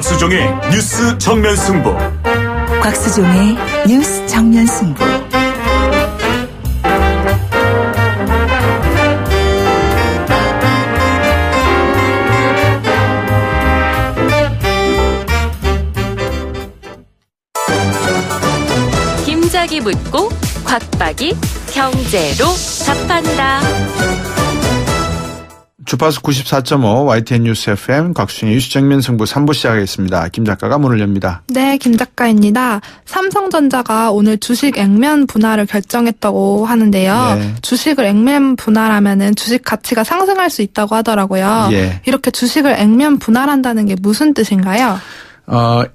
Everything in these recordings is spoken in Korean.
곽수종의 뉴스 정면 승부. 곽수종의 뉴스 정면 승부. 김작이 묻고 곽박이 경제로 답한다. 주파수 94.5 YTN 뉴스 FM 곽수종의 뉴스 정면 승부 3부 시작하겠습니다. 김 작가가 문을 엽니다. 네, 김 작가입니다. 삼성전자가 오늘 주식 액면 분할을 결정했다고 하는데요. 네. 주식을 액면 분할하면은 주식 가치가 상승할 수 있다고 하더라고요. 예. 이렇게 주식을 액면 분할한다는 게 무슨 뜻인가요?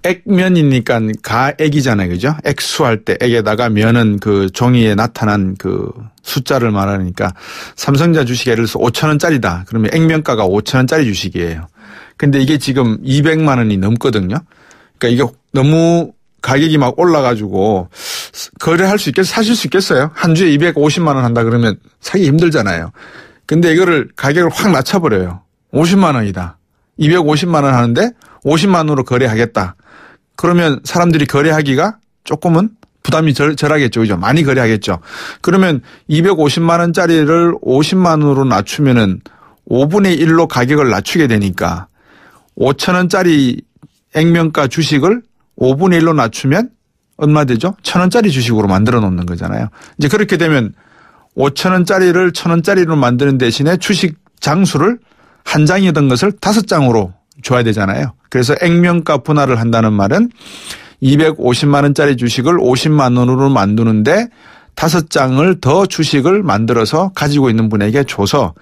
액면이니까 가액이잖아요. 그죠? 액수할 때 액에다가 면은 그 종이에 나타난 그 숫자를 말하니까 삼성전자 주식 예를 들어서 5,000원짜리다. 그러면 액면가가 5,000원짜리 주식이에요. 근데 이게 지금 200만 원이 넘거든요. 그러니까 이게 너무 가격이 막 올라가지고 거래할 수 있겠어요? 사실 수 있겠어요? 한 주에 250만 원 한다 그러면 사기 힘들잖아요. 근데 이거를 가격을 확 낮춰버려요. 50만 원이다. 250만 원 하는데 50만 원으로 거래하겠다. 그러면 사람들이 거래하기가 조금은 부담이 덜하겠죠. 그죠? 많이 거래하겠죠. 그러면 250만 원짜리를 50만 원으로 낮추면은 5분의 1로 가격을 낮추게 되니까 5천 원짜리 액면가 주식을 5분의 1로 낮추면 얼마 되죠? 1,000원짜리 주식으로 만들어 놓는 거잖아요. 이제 그렇게 되면 5천 원짜리를 1,000원짜리로 만드는 대신에 주식 장수를 한 장이던 것을 5장으로 줘야 되잖아요. 그래서 액면가 분할을 한다는 말은 250만 원짜리 주식을 50만 원으로 만드는데 5장을 더 주식을 만들어서 가지고 있는 분에게 줘서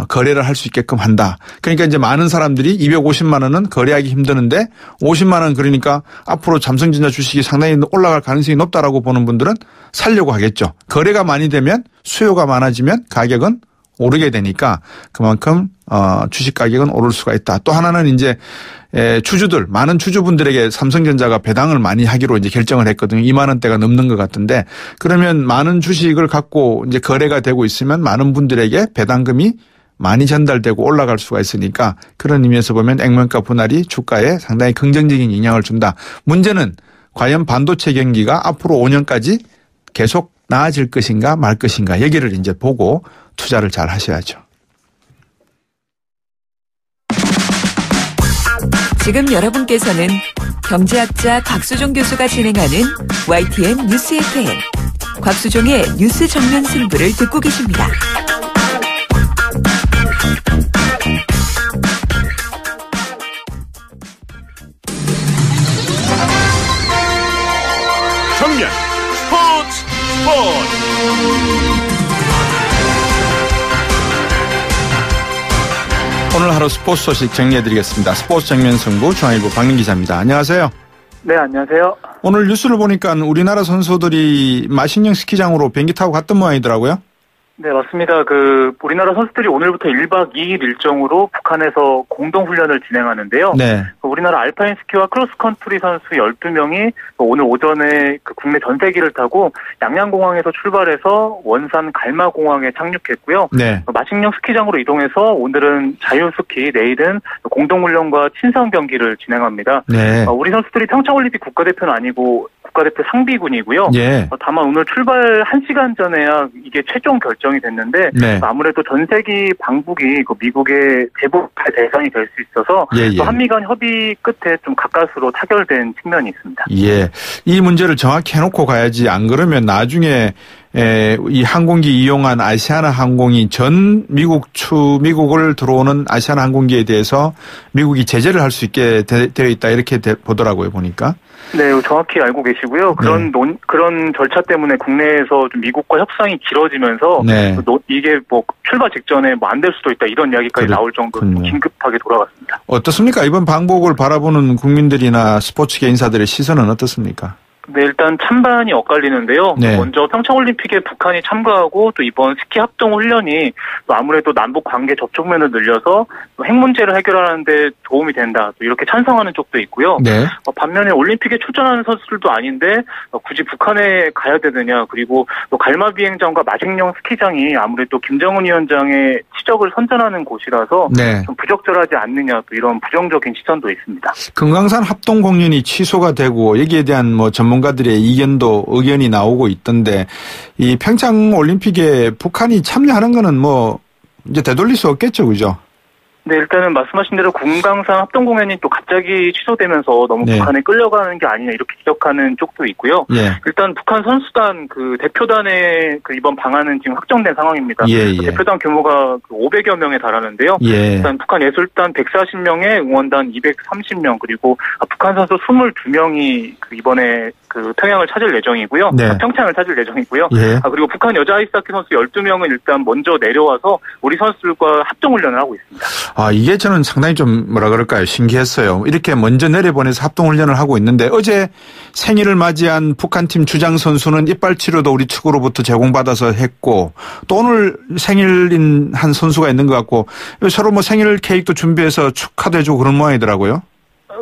거래를 할 수 있게끔 한다. 그러니까 이제 많은 사람들이 250만 원은 거래하기 힘드는데 50만 원 그러니까 앞으로 삼성전자 주식이 상당히 올라갈 가능성이 높다라고 보는 분들은 사려고 하겠죠. 거래가 많이 되면 수요가 많아지면 가격은 오르게 되니까 그만큼 주식 가격은 오를 수가 있다. 또 하나는 이제 주주들 많은 주주분들에게 삼성전자가 배당을 많이 하기로 이제 결정을 했거든요. 2만 원대가 넘는 것 같은데 그러면 많은 주식을 갖고 이제 거래가 되고 있으면 많은 분들에게 배당금이 많이 전달되고 올라갈 수가 있으니까 그런 의미에서 보면 액면가 분할이 주가에 상당히 긍정적인 영향을 준다. 문제는 과연 반도체 경기가 앞으로 5년까지 계속 나아질 것인가 말 것인가 여기를 이제 보고 투자를 잘 하셔야죠. 지금 여러분께서는 경제학자 곽수종 교수가 진행하는 YTN 뉴스 FM 곽수종의 뉴스 정면 승부를 듣고 계십니다. 정면 스포츠. 오늘 하루 스포츠 소식 정리해드리겠습니다. 스포츠 정면 승부 중앙일보 박민 기자입니다. 안녕하세요. 네, 안녕하세요. 오늘 뉴스를 보니까 우리나라 선수들이 마식령 스키장으로 비행기 타고 갔던 모양이더라고요. 네, 맞습니다. 우리나라 선수들이 오늘부터 1박 2일 일정으로 북한에서 공동훈련을 진행하는데요. 네. 우리나라 알파인 스키와 크로스컨트리 선수 12명이 오늘 오전에 국내 전세기를 타고 양양공항에서 출발해서 원산 갈마공항에 착륙했고요. 네. 마식령 스키장으로 이동해서 오늘은 자유스키, 내일은 공동훈련과 친선 경기를 진행합니다. 네. 우리 선수들이 평창올림픽 국가대표는 아니고 국가대표 상비군이고요. 예. 다만 오늘 출발 1시간 전에야 이게 최종 결정이 됐는데 네. 아무래도 전세기 방북이 미국의 대북할 대상이 될 수 있어서 또 한미 간 협의 끝에 좀 가까스로 타결된 측면이 있습니다. 예. 이 문제를 정확히 해놓고 가야지 안 그러면 나중에 이 항공기 이용한 아시아나 항공이 전 미국을 들어오는 아시아나 항공기에 대해서 미국이 제재를 할 수 있게 되어 있다 이렇게 보더라고요 보니까. 네, 정확히 알고 계시고요. 그런 절차 때문에 국내에서 좀 미국과 협상이 길어지면서 이게 출발 직전에 안 될 수도 있다 이런 이야기까지 나올 정도로 긴급하게 돌아갔습니다. 어떻습니까? 이번 방북을 바라보는 국민들이나 스포츠계 인사들의 시선은 어떻습니까? 네, 일단 찬반이 엇갈리는데요. 네. 먼저 평창올림픽에 북한이 참가하고 또 이번 스키 합동훈련이 또 아무래도 남북 관계 접촉면을 늘려서 핵 문제를 해결하는 데 도움이 된다. 또 이렇게 찬성하는 쪽도 있고요. 네. 반면에 올림픽에 출전하는 선수들도 아닌데 굳이 북한에 가야 되느냐. 그리고 또 갈마 비행장과 마식령 스키장이 아무래도 김정은 위원장의 치적을 선전하는 곳이라서 네. 좀 부적절하지 않느냐. 또 이런 부정적인 시선도 있습니다. 금강산 합동공연이 취소가 되고 여기에 대한 뭐 전문가들의 의견이 나오고 있던데 이 평창 올림픽에 북한이 참여하는 거는 뭐 이제 되돌릴 수 없겠죠, 그죠? 네, 일단은 말씀하신 대로 금강산 합동공연이 또 갑자기 취소되면서 너무 네. 북한에 끌려가는 게 아니냐 이렇게 지적하는 쪽도 있고요. 예. 일단 북한 선수단 그 대표단의 그 이번 방안은 지금 확정된 상황입니다. 예, 예. 대표단 규모가 500여 명에 달하는데요. 예. 일단 북한 예술단 140명에 응원단 230명 그리고 북한 선수 22명이 그 이번에 그 평양을 찾을 예정이고요. 네. 평창을 찾을 예정이고요. 예. 그리고 북한 여자 아이스하키 선수 12명은 일단 먼저 내려와서 우리 선수들과 합동훈련을 하고 있습니다. 아, 이게 저는 상당히 좀 뭐라 그럴까요? 신기했어요. 이렇게 먼저 내려보내서 합동훈련을 하고 있는데 어제 생일을 맞이한 북한팀 주장 선수는 이빨치료도 우리 측으로부터 제공받아서 했고 또 오늘 생일인 한 선수가 있는 것 같고 서로 뭐 생일 케이크도 준비해서 축하도 해주고 그런 모양이더라고요.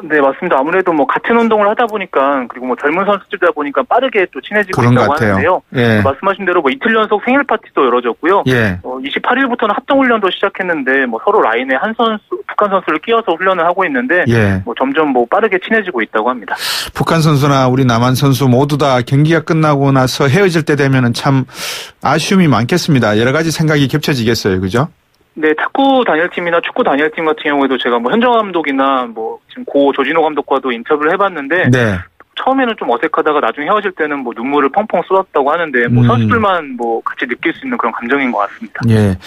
네, 맞습니다. 아무래도 뭐 같은 운동을 하다 보니까 그리고 뭐 젊은 선수들이다 보니까 빠르게 또 친해지고 그런 있다고 것 같아요. 하는데요. 예. 말씀하신 대로 뭐 이틀 연속 생일 파티도 열어졌고요. 예. 28일부터는 합동훈련도 시작했는데 뭐 서로 라인에 한 선수, 북한 선수를 끼워서 훈련을 하고 있는데 예. 뭐 점점 뭐 빠르게 친해지고 있다고 합니다. 북한 선수나 우리 남한 선수 모두 다 경기가 끝나고 나서 헤어질 때 되면은 참 아쉬움이 많겠습니다. 여러 가지 생각이 겹쳐지겠어요, 그죠? 네, 탁구 단일팀이나 축구 단일팀 같은 경우에도 제가 뭐 현정 감독이나 뭐 지금 고 조진호 감독과도 인터뷰를 해봤는데 네. 처음에는 좀 어색하다가 나중에 헤어질 때는 뭐 눈물을 펑펑 쏟았다고 하는데 뭐 선수들만 뭐 같이 느낄 수 있는 그런 감정인 것 같습니다. 예,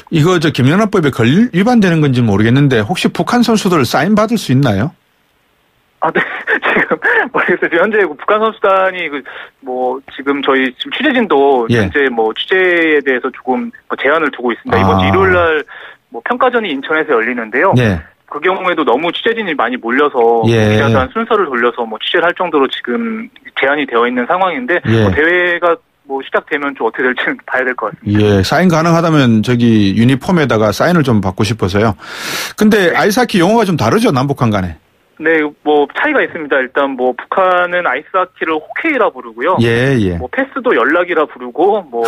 이거 저 김연아법에 위반되는 건지 모르겠는데 혹시 북한 선수들 사인 받을 수 있나요? 아, 네. 지금 모르겠어요. 지금 현재 북한 선수단이 뭐 지금 저희 지금 취재진도 예. 현재 뭐 취재에 대해서 조금 제한을 두고 있습니다. 이번 주 일요일 날 뭐 평가전이 인천에서 열리는데요. 예. 그 경우에도 너무 취재진이 많이 몰려서 예. 기자단 순서를 돌려서 뭐 취재를 할 정도로 지금 제한이 되어 있는 상황인데 예. 뭐 대회가 뭐 시작되면 좀 어떻게 될지는 봐야 될 것 같습니다. 예, 사인 가능하다면 저기 유니폼에다가 사인을 좀 받고 싶어서요. 근데 아이스하키 용어가 좀 다르죠, 남북한 간에? 네, 뭐 차이가 있습니다. 일단 뭐 북한은 아이스하키를 호케이라 부르고요. 예, 예. 뭐 패스도 연락이라 부르고 뭐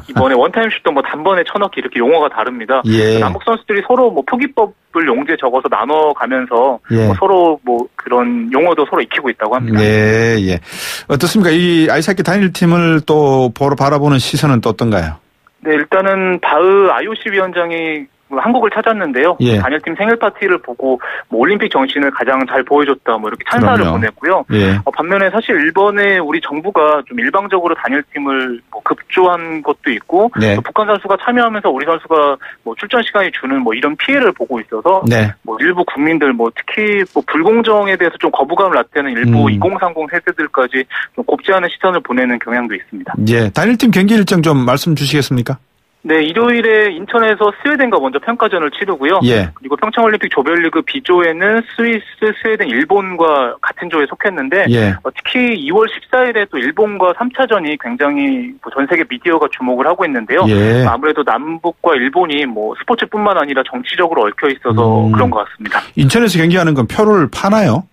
이번에 원타임슛도 뭐 단번에 쳐넣기 이렇게 용어가 다릅니다. 예. 남북 선수들이 서로 뭐 표기법을 용지에 적어서 나눠가면서 예. 뭐 서로 뭐 그런 용어도 서로 익히고 있다고 합니다. 예, 예. 어떻습니까? 이 아이스하키 단일팀을 또 바라보는 시선은 또 어떤가요? 네, 일단은 바흐 IOC 위원장이 한국을 찾았는데요. 예. 단일팀 생일 파티를 보고 뭐 올림픽 정신을 가장 잘 보여줬다 뭐 이렇게 찬사를 그럼요. 보냈고요. 예. 반면에 사실 일본의 우리 정부가 좀 일방적으로 단일팀을 뭐 급조한 것도 있고 네. 또 북한 선수가 참여하면서 우리 선수가 뭐 출전 시간이 주는 뭐 이런 피해를 보고 있어서 네. 뭐 일부 국민들 뭐 특히 뭐 불공정에 대해서 좀 거부감을 나타내는 일부 2030 세대들까지 좀 곱지 않은 시선을 보내는 경향도 있습니다. 예. 단일팀 경기 일정 좀 말씀 주시겠습니까? 네, 일요일에 인천에서 스웨덴과 먼저 평가전을 치르고요. 예. 그리고 평창올림픽 조별리그 B조에는 스위스, 스웨덴, 일본과 같은 조에 속했는데 예. 특히 2월 14일에 또 일본과 3차전이 굉장히 전 세계 미디어가 주목을 하고 있는데요. 예. 아무래도 남북과 일본이 뭐 스포츠뿐만 아니라 정치적으로 얽혀 있어서 그런 것 같습니다. 인천에서 경기하는 건 표를 파나요?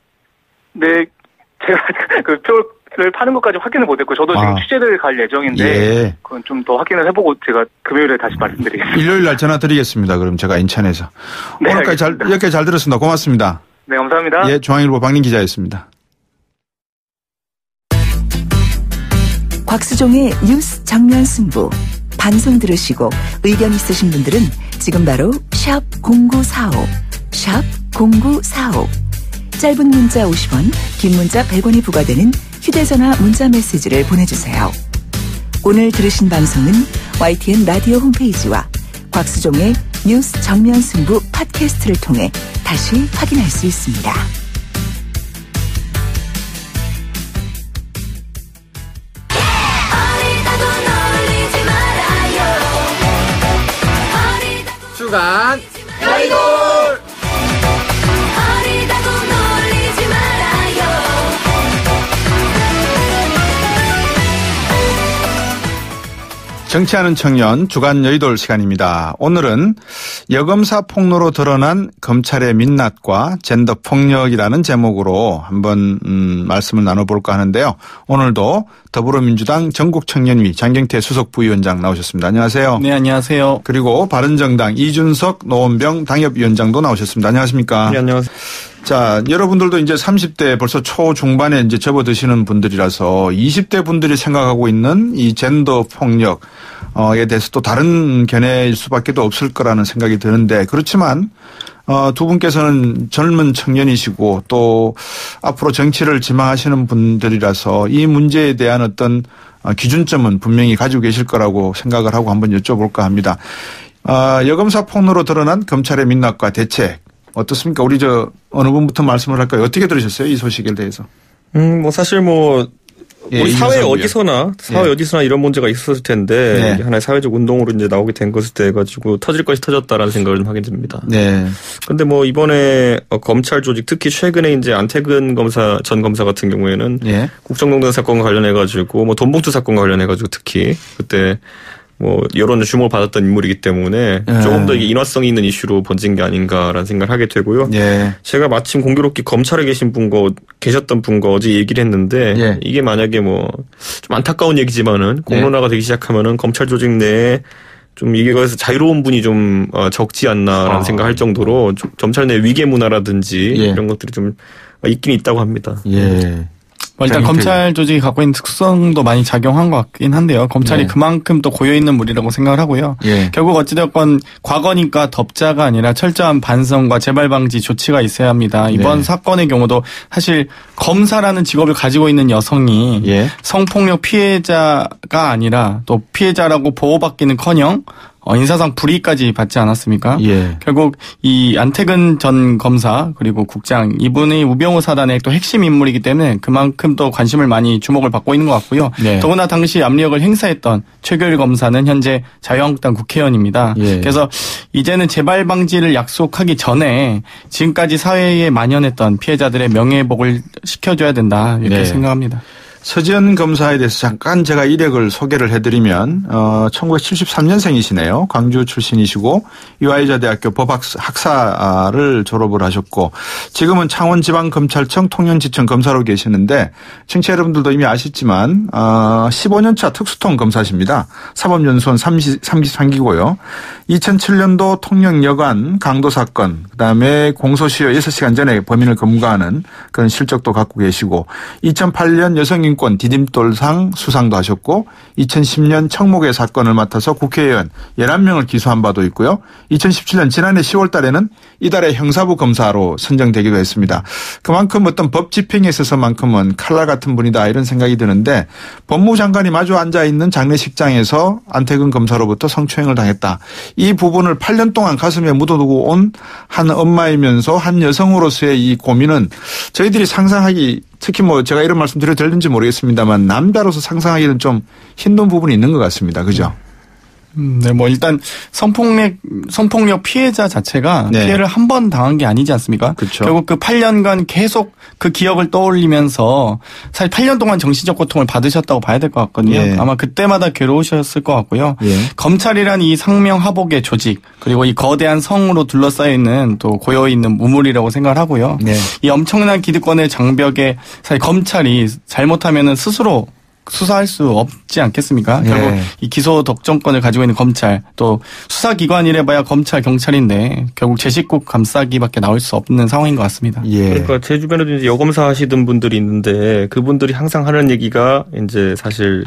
네, 제가 그 표를 파는 것까지 확인을 못했고 저도 지금 취재를 갈 예정인데 예. 그건 좀 더 확인을 해보고 제가 금요일에 다시 말씀드리겠습니다. 일요일 날 전화 드리겠습니다. 그럼 제가 인천에서. 네, 오늘까지 여기까지 잘 들었습니다. 고맙습니다. 네, 감사합니다. 예, 중앙일보 박린 기자였습니다. 곽수종의 뉴스 정면 승부. 방송 들으시고 의견 있으신 분들은 지금 바로 샵 0945, 샵 0945. 짧은 문자 50원, 긴 문자 100원이 부과되는 휴대전화 문자 메시지를 보내주세요. 오늘 들으신 방송은 YTN 라디오 홈페이지와 곽수종의 뉴스 정면 승부 팟캐스트를 통해 다시 확인할 수 있습니다. 주간 아이돌 정치하는 청년 주간 여의도 시간입니다. 오늘은 여검사 폭로로 드러난 검찰의 민낯과 젠더 폭력이라는 제목으로 한번 말씀을 나눠볼까 하는데요. 오늘도 더불어민주당 전국청년위 장경태 수석 부위원장 나오셨습니다. 안녕하세요. 네, 안녕하세요. 그리고 바른정당 이준석 노원병 당협위원장도 나오셨습니다. 안녕하십니까? 네, 안녕하세요. 자, 여러분들도 이제 30대 벌써 초중반에 이제 접어드시는 분들이라서 20대 분들이 생각하고 있는 이 젠더 폭력에 대해서 또 다른 견해일 수밖에 없을 거라는 생각이 드는데 그렇지만 두 분께서는 젊은 청년이시고 또 앞으로 정치를 지망하시는 분들이라서 이 문제에 대한 어떤 기준점은 분명히 가지고 계실 거라고 생각을 하고 한번 여쭤볼까 합니다. 여검사 폭로로 드러난 검찰의 민낯과 대책 어떻습니까? 우리 어느 분부터 말씀을 할까요? 어떻게 들으셨어요? 이 소식에 대해서. 사실 우리 사회 어디서나 이런 문제가 있었을 텐데 하나의 사회적 운동으로 이제 나오게 된 것을 때 가지고 터질 것이 터졌다라는 생각을 좀 하게 됩니다. 네. 근데 이번에 검찰 조직 특히 최근에 이제 안태근 전 검사 같은 경우에는 국정농단 사건과 관련해 가지고 돈봉투 사건과 관련해 가지고 특히 그때 여론의 주목을 받았던 인물이기 때문에 조금 더 인화성이 있는 이슈로 번진 게 아닌가라는 생각을 하게 되고요. 제가 마침 공교롭게 검찰에 계셨던 분과 어제 얘기를 했는데 이게 만약에 좀 안타까운 얘기지만은 공론화가 되기 시작하면은 검찰 조직 내에 좀 이거에서 자유로운 분이 좀 적지 않나라는 생각할 정도로 검찰 내 위계 문화라든지 이런 것들이 좀 있긴 있다고 합니다. 일단 검찰 조직이 갖고 있는 특성도 많이 작용한 것 같긴 한데요. 검찰이 그만큼 또 고여있는 무리라고 생각을 하고요. 결국 어찌됐건 과거니까 덮자가 아니라 철저한 반성과 재발 방지 조치가 있어야 합니다. 이번 사건의 경우도 사실 검사라는 직업을 가지고 있는 여성이 성폭력 피해자가 아니라 또 피해자라고 보호받기는커녕 인사상 불이익까지 받지 않았습니까? 결국 이 안태근 전 검사 그리고 국장 이분이 우병우 사단의 또 핵심 인물이기 때문에 그만큼 또 관심을 많이 주목을 받고 있는 것 같고요. 더구나 당시 압력을 행사했던 최규일 검사는 현재 자유한국당 국회의원입니다. 그래서 이제는 재발 방지를 약속하기 전에 지금까지 사회에 만연했던 피해자들의 명예회복을 시켜줘야 된다 이렇게 생각합니다. 서지현 검사에 대해서 잠깐 제가 이력을 소개를 해드리면 1973년생이시네요. 광주 출신이시고 유아이자대학교 법학사를 졸업을 하셨고 지금은 창원지방검찰청 통영지청 검사로 계시는데 청취자 여러분들도 이미 아시지만 15년차 특수통 검사십니다. 사법연수원 3기고요. 2007년도 통영여관 강도 사건 그다음에 공소시효 6시간 전에 범인을 검거하는 그런 실적도 갖고 계시고 2008년 여성인 권 디딤돌상 수상도 하셨고 2010년 청목의 사건을 맡아서 국회의원 11명을 기소한 바도 있고요. 2017년 지난해 10월 달에는 이달의 형사부 검사로 선정되기도 했습니다. 그만큼 어떤 법 집행에 있어서만큼은 칼날 같은 분이다 이런 생각이 드는데 법무부 장관이 마주 앉아있는 장례식장에서 안태근 검사로부터 성추행을 당했다. 이 부분을 8년 동안 가슴에 묻어두고 온 한 엄마이면서 한 여성으로서의 이 고민은 저희들이 상상하기 특히 제가 이런 말씀 드려도 될는지 모르겠습니다만 남자로서 상상하기는 좀 힘든 부분이 있는 것 같습니다. 그죠? 네, 일단 성폭력 피해자 자체가 피해를 한 번 당한 게 아니지 않습니까? 그렇죠. 결국 그 8년간 계속 그 기억을 떠올리면서 사실 8년 동안 정신적 고통을 받으셨다고 봐야 될 것 같거든요. 아마 그때마다 괴로우셨을 것 같고요. 검찰이란 이 상명하복의 조직 그리고 이 거대한 성으로 둘러싸여 있는 또 고여있는 우물이라고 생각을 하고요. 이 엄청난 기득권의 장벽에 사실 검찰이 잘못하면은 스스로 수사할 수 없지 않겠습니까? 결국 이 기소 독점권을 가지고 있는 검찰 또 수사기관이래봐야 검찰 경찰인데 결국 제 식구 감싸기밖에 나올 수 없는 상황인 것 같습니다. 그러니까 제 주변에도 이제 여검사 하시던 분들이 있는데 그분들이 항상 하는 얘기가 이제 사실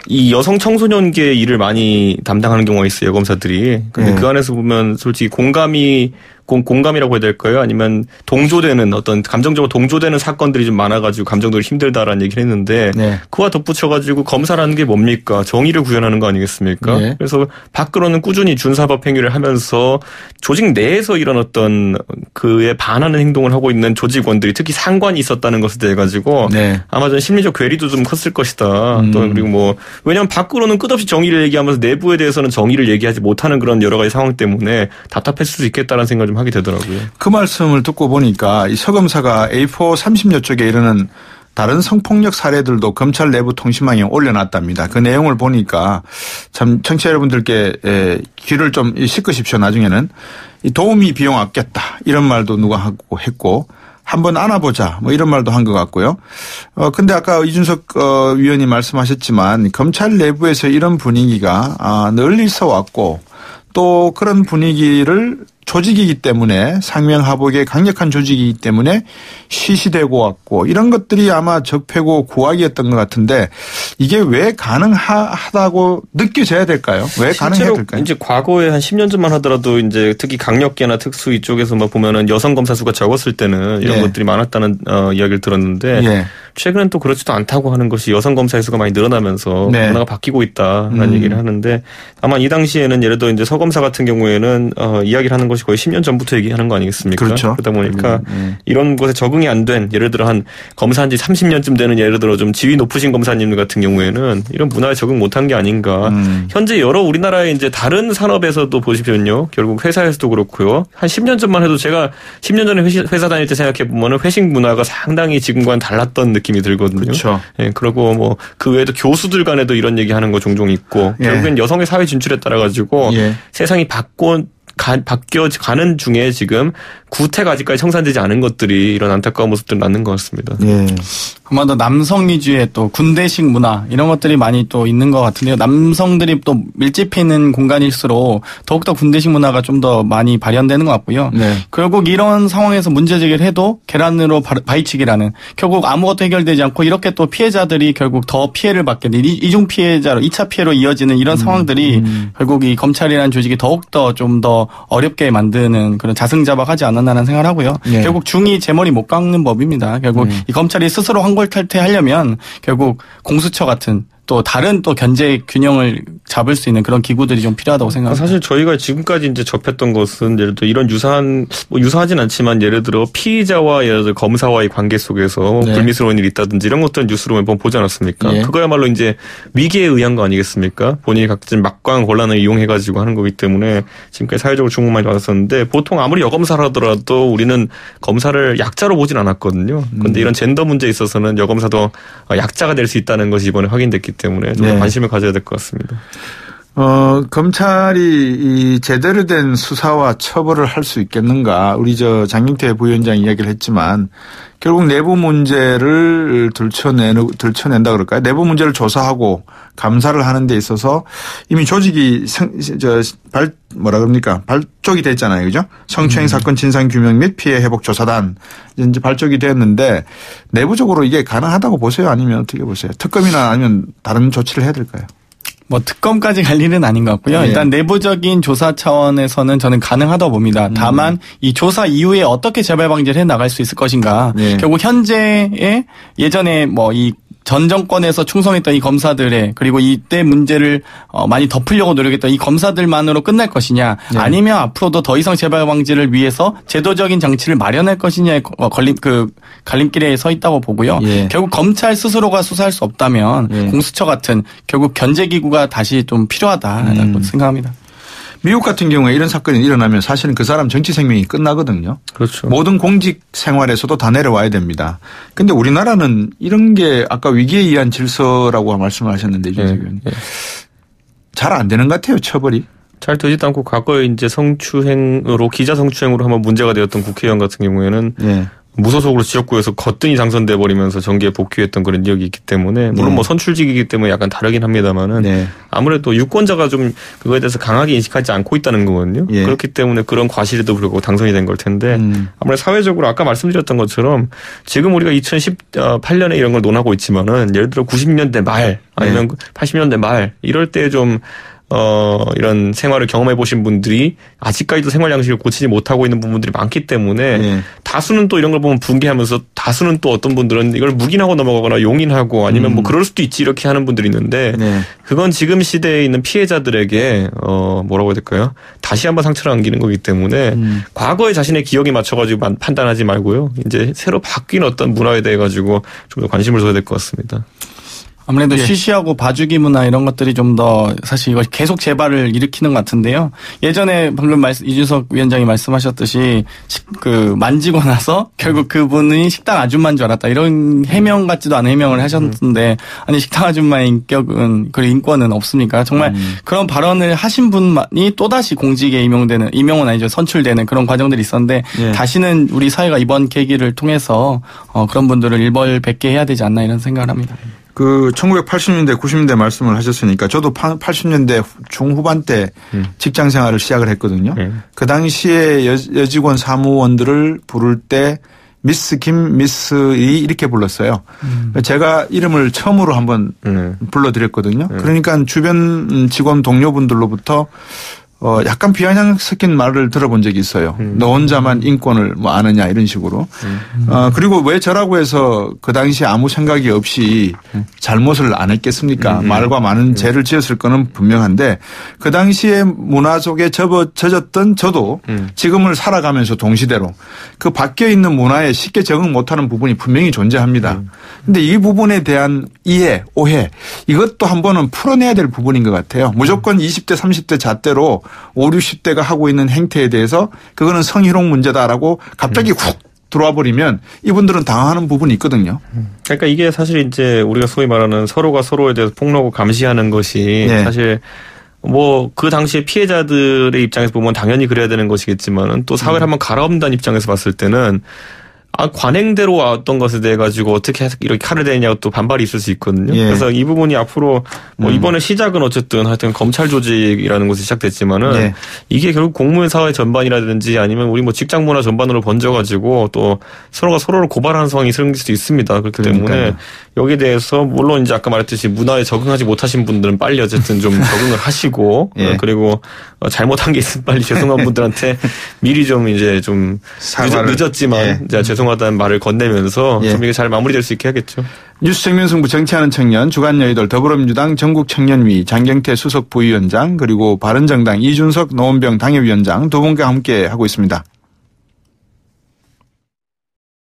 이 여성 청소년계 일을 많이 담당하는 경우가 있어요, 여검사들이. 근데 그 안에서 보면 솔직히 공감이라고 해야 될까요? 아니면 동조되는 어떤 감정적으로 동조되는 사건들이 좀 많아가지고 감정적으로 힘들다라는 얘기를 했는데 그와 덧붙여가지고 검사라는 게 뭡니까? 정의를 구현하는 거 아니겠습니까? 그래서 밖으로는 꾸준히 준사법 행위를 하면서 조직 내에서 이런 어떤 그에 반하는 행동을 하고 있는 조직원들이 특히 상관이 있었다는 것에 대해 가지고 아마 전 심리적 괴리도 좀 컸을 것이다. 또 그리고 왜냐하면 밖으로는 끝없이 정의를 얘기하면서 내부에 대해서는 정의를 얘기하지 못하는 그런 여러 가지 상황 때문에 답답했을 수 있겠다라는 생각을 좀 하게 되더라고요. 그 말씀을 듣고 보니까 이 서검사가 A4 30여 쪽에 이르는 다른 성폭력 사례들도 검찰 내부 통신망에 올려놨답니다. 그 내용을 보니까 참 청취자 여러분들께 귀를 좀 씻으십시오. 나중에는 도우미 비용 아꼈다 이런 말도 누가 하고 했고 한번 안아보자 뭐 이런 말도 한 것 같고요. 근데 아까 이준석 위원이 말씀하셨지만 검찰 내부에서 이런 분위기가 늘 있어 왔고 또 그런 분위기를 조직이기 때문에 상명하복의 강력한 조직이기 때문에 시시되고 왔고 이런 것들이 아마 적폐고 구악이었던 것 같은데 이게 왜 가능하다고 느껴져야 될까요? 왜 가능해야 될까요? 이제 과거에 한 10년 전만 하더라도 이제 특히 강력계나 특수 이쪽에서 뭐 보면은 여성 검사 수가 적었을 때는 이런 것들이 많았다는 이야기를 들었는데 최근엔 또 그렇지도 않다고 하는 것이 여성 검사의 수가 많이 늘어나면서 문화가 바뀌고 있다라는 얘기를 하는데 다만 이 당시에는 예를 들어 이제 서 검사 같은 경우에는 이야기를 하는 것이 거의 10년 전부터 얘기하는 거 아니겠습니까? 그렇죠. 그러다 보니까 이런 것에 적응이 안 된 예를 들어 한 검사한 지 30년쯤 되는 예를 들어 좀 지위 높으신 검사님 같은 경우에는 이런 문화에 적응 못한 게 아닌가. 현재 여러 우리나라의 이제 다른 산업에서도 보시면요. 결국 회사에서도 그렇고요. 한 10년 전만 해도 제가 10년 전에 회사 다닐 때 생각해 보면은 회식 문화가 상당히 지금과는 달랐던 느낌이 들거든요. 그렇죠. 예, 그리고 뭐 그 외에도 교수들 간에도 이런 얘기하는 거 종종 있고 결국엔 여성의 사회 진출에 따라 가지고 세상이 바뀌어가는 중에 지금 구태가 아직까지 청산되지 않은 것들이 이런 안타까운 모습들을 낳는 것 같습니다. 아마도 남성 위주의 또 군대식 문화 이런 것들이 많이 또 있는 것 같은데요. 남성들이 또 밀집해 있는 공간일수록 더욱더 군대식 문화가 좀 더 많이 발현되는 것 같고요. 결국 이런 상황에서 문제제기를 해도 계란으로 바위치기라는 결국 아무것도 해결되지 않고 이렇게 또 피해자들이 결국 더 피해를 받게 되는 이중 피해자로 2차 피해로 이어지는 이런 상황들이 결국 이 검찰이라는 조직이 더욱더 좀 더 어렵게 만드는 그런 자승자박하지 않았나라는 생각을 하고요. 결국 중이 제 머리 못 깎는 법입니다. 결국 이 검찰이 스스로 환골탈퇴하려면 결국 공수처 같은 또 다른 또 견제 균형을 잡을 수 있는 그런 기구들이 좀 필요하다고 생각합니다. 사실 저희가 지금까지 이제 접했던 것은 예를 들어 이런 유사하진 않지만 예를 들어 피의자와 예를 들어 검사와의 관계 속에서 불미스러운 일이 있다든지 이런 것들은 뉴스로 매번 보지 않았습니까? 그거야말로 이제 위기에 의한 거 아니겠습니까? 본인이 각진 막강한 권한을 이용해가지고 하는 거기 때문에 지금까지 사회적으로 주목 많이 받았었는데 보통 아무리 여검사라더라도 우리는 검사를 약자로 보진 않았거든요. 그런데 이런 젠더 문제에 있어서는 여검사도 약자가 될 수 있다는 것이 이번에 확인됐기 때문에 좀 더 관심을 가져야 될 것 같습니다. 검찰이 이 제대로 된 수사와 처벌을 할 수 있겠는가? 우리 장경태 부위원장이 이야기를 했지만 결국 내부 문제를 들춰낸다 그럴까요? 내부 문제를 조사하고 감사를 하는 데 있어서 이미 조직이 발족이 됐잖아요. 그죠? 성추행 사건 진상 규명 및 피해 회복 조사단 이제 발족이 됐는데 내부적으로 이게 가능하다고 보세요? 아니면 어떻게 보세요? 특검이나 아니면 다른 조치를 해야 될까요? 뭐 특검까지 갈 일은 아닌 것 같고요. 일단 내부적인 조사 차원에서는 저는 가능하다고 봅니다. 다만 이 조사 이후에 어떻게 재발 방지를 해 나갈 수 있을 것인가. 결국 현재의 예전에 뭐 이 전 정권에서 충성했던 이 검사들의 그리고 이때 문제를 많이 덮으려고 노력했던 이 검사들만으로 끝날 것이냐 아니면 앞으로도 더 이상 재발 방지를 위해서 제도적인 장치를 마련할 것이냐의 갈림길에 서 있다고 보고요. 결국 검찰 스스로가 수사할 수 없다면 공수처 같은 결국 견제기구가 다시 좀 필요하다라고 생각합니다. 미국 같은 경우에 이런 사건이 일어나면 사실은 그 사람 정치 생명이 끝나거든요. 그렇죠. 모든 공직 생활에서도 다 내려와야 됩니다. 그런데 우리나라는 이런 게 아까 위기에 의한 질서라고 말씀을 하셨는데 잘 안 되는 것 같아요. 처벌이. 잘 되지도 않고 과거에 이제 기자 성추행으로 한번 문제가 되었던 국회의원 같은 경우에는 무소속으로 지역구에서 거뜬히 당선돼 버리면서 정계에 복귀했던 그런 이력이 있기 때문에 물론 뭐 선출직이기 때문에 약간 다르긴 합니다만은 아무래도 유권자가 좀 그거에 대해서 강하게 인식하지 않고 있다는 거거든요. 그렇기 때문에 그런 과실에도 불구하고 당선이 된 걸 텐데 아무래도 사회적으로 아까 말씀드렸던 것처럼 지금 우리가 2018년에 이런 걸 논하고 있지만은 예를 들어 90년대 말 아니면 80년대 말 이럴 때 좀 이런 생활을 경험해 보신 분들이 아직까지도 생활 양식을 고치지 못하고 있는 부분들이 많기 때문에 다수는 또 이런 걸 보면 분개하면서 다수는 또 어떤 분들은 이걸 묵인하고 넘어가거나 용인하고 아니면 뭐 그럴 수도 있지 이렇게 하는 분들이 있는데 그건 지금 시대에 있는 피해자들에게 뭐라고 해야 될까요? 다시 한번 상처를 안기는 거기 때문에 과거의 자신의 기억에 맞춰가지고 판단하지 말고요. 이제 새로 바뀐 어떤 문화에 대해 가지고 좀 더 관심을 둬야 될 것 같습니다. 아무래도 쉬쉬하고 봐주기 문화 이런 것들이 좀 더 사실 이거 계속 재발을 일으키는 것 같은데요. 예전에 방금 이준석 위원장이 말씀하셨듯이 만지고 나서 결국 그분이 식당 아줌마인 줄 알았다. 이런 해명 같지도 않은 해명을 하셨는데 아니 식당 아줌마의 인격은 그리고 인권은 없습니까? 정말 그런 발언을 하신 분만이 또다시 공직에 임용은 아니죠. 선출되는 그런 과정들이 있었는데 다시는 우리 사회가 이번 계기를 통해서 그런 분들을 일벌백계 해야 되지 않나 이런 생각을 합니다. 1980년대, 90년대 말씀을 하셨으니까 저도 80년대 중후반 때 직장 생활을 시작을 했거든요. 그 당시에 여직원 사무원들을 부를 때 미스 김, 미스 이 이렇게 불렀어요. 제가 이름을 처음으로 한번 불러드렸거든요. 그러니까 주변 직원 동료분들로부터 약간 비아냥 섞인 말을 들어본 적이 있어요. 너 혼자만 인권을 아느냐 이런 식으로. 그리고 왜 저라고 해서 그 당시에 아무 생각이 없이 잘못을 안 했겠습니까? 말과 많은 죄를 지었을 거는 분명한데 그 당시에 문화 속에 젖었던 저도 지금을 살아가면서 동시대로 그 바뀌어 있는 문화에 쉽게 적응 못하는 부분이 분명히 존재합니다. 근데 이 부분에 대한 이해, 오해 이것도 한 번은 풀어내야 될 부분인 것 같아요. 무조건 20대, 30대 잣대로 5, 60대가 하고 있는 행태에 대해서 그거는 성희롱 문제다라고 갑자기 훅 들어와 버리면 이분들은 당황하는 부분이 있거든요. 그러니까 이게 사실 이제 우리가 소위 말하는 서로가 서로에 대해서 폭로하고 감시하는 것이 사실 그 당시에 피해자들의 입장에서 보면 당연히 그래야 되는 것이겠지만은 또 사회를 한번 갈아엎는다는 입장에서 봤을 때는 관행대로 왔던 것에 대해 가지고 어떻게 이렇게 칼을 대냐고 또 반발이 있을 수 있거든요. 그래서 이 부분이 앞으로 이번에 시작은 어쨌든 하여튼 검찰 조직이라는 곳이 시작됐지만은 이게 결국 공무원 사회 전반이라든지 아니면 우리 직장 문화 전반으로 번져가지고 또 서로가 서로를 고발하는 상황이 생길 수도 있습니다. 그렇기 때문에 여기에 대해서 물론 이제 아까 말했듯이 문화에 적응하지 못하신 분들은 빨리 어쨌든 좀 적응을 하시고 그리고 잘못한 게 있으면 빨리 죄송한 분들한테 미리 좀 이제 좀 늦었지만 죄송하다는 말을 건네면서 좀 이게 잘 마무리될 수 있게 하겠죠. 뉴스 정면승부 정치하는 청년 주간 여의도 더불어민주당 전국청년위 장경태 수석 부위원장 그리고 바른정당 이준석 노원병 당협위원장 두 분과 함께 하고 있습니다.